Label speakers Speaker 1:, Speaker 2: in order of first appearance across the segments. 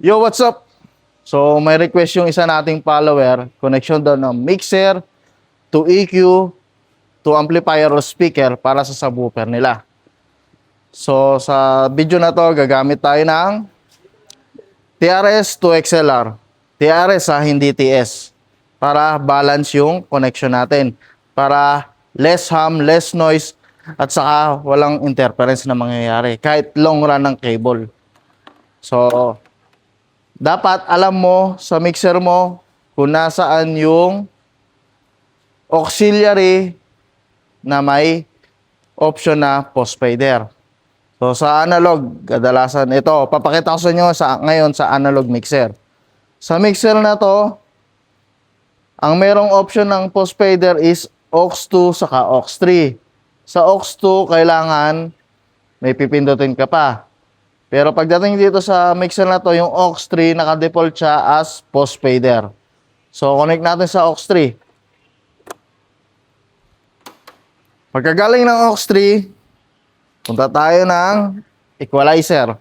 Speaker 1: Yo, what's up? So, may request yung isa nating follower, connection daw ng mixer to EQ to amplifier or speaker para sa subwoofer nila. So, sa video na to, gagamit tayo ng TRS to XLR. TRS hindi TS. Para balance yung connection natin. Para less hum, less noise, at saka walang interference na mangyayari. Kahit long run ng cable. So, dapat alam mo sa mixer mo kung nasaan yung auxiliary na may option na post fader. So sa analog, kadalasan ito, papakita ko sa inyo ngayon sa analog mixer. Sa mixer na to, ang merong option ng post fader is aux2 saka aux3. Sa aux2, kailangan may pipindutin ka pa. Pero pagdating dito sa mixer na to, yung aux3 naka-default siya as post fader. So connect natin sa aux3. Pagkagaling ng aux3, punta tayo ng equalizer.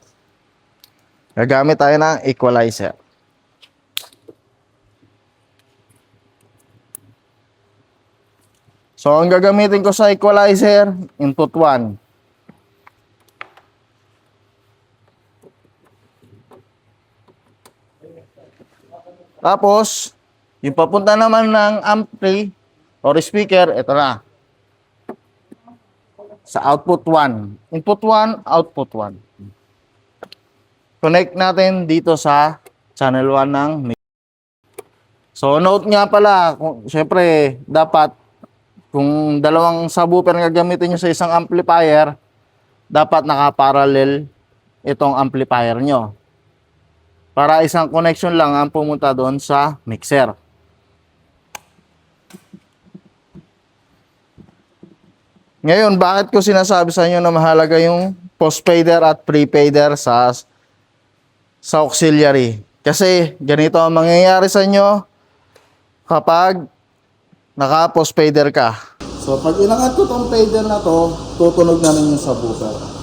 Speaker 1: Gagamit tayo ng equalizer. So ang gagamitin ko sa equalizer, input 1. Tapos, yung papunta naman ng ampli or speaker, ito na. Sa output 1. Input 1, output 1. Connect natin dito sa channel 1 ng mixer. So, note nga pala, syempre, dapat, kung dalawang subwoofer na gagamitin nyo sa isang amplifier, dapat nakaparallel itong amplifier nyo. Para isang connection lang ang pumunta doon sa mixer. Ngayon, bakit ko sinasabi sa inyo na mahalaga yung post fader at pre fader sa auxiliary? Kasi ganito ang mangyayari sa inyo kapag naka post fader ka. So pag inangat ko tong fader na to, tutunog na rin yung subwoofer.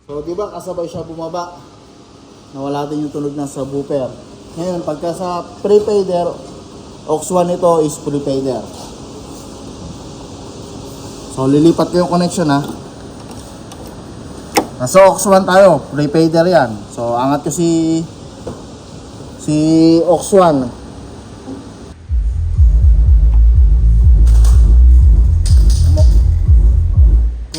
Speaker 1: So, di ba kasabay siya bumaba? Nawala din yung tunog ng subwoofer. Ngayon, pagka sa pre-fader, aux1 ito is pre-fader. So, lilipat ko yung connection ha. Nasa aux1 tayo, pre-fader yan. So, angat ko si aux1.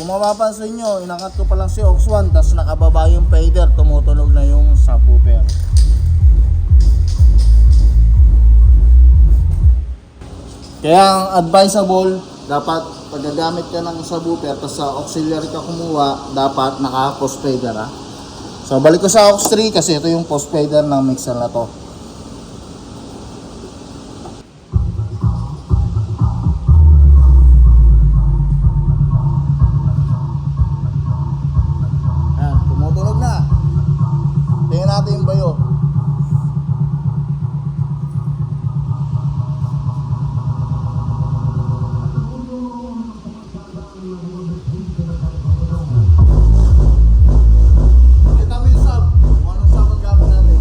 Speaker 1: Kung mapapansin nyo, inangat ko pa lang si aux1, tapos nakababa yung fader, tumutunog na yung subwoofer. Kaya ang advisable, dapat pag gagamit ka ng subwoofer, tapos sa auxiliary ka kumuha, dapat naka-post fader ha. So balik ko sa aux3 kasi ito yung post fader ng mixer na to. Natin yung bayo. Kita mo yung sub. Kung anong sub ang gamit natin.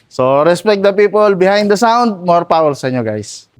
Speaker 1: So, respect the people behind the sound. More power sa inyo guys.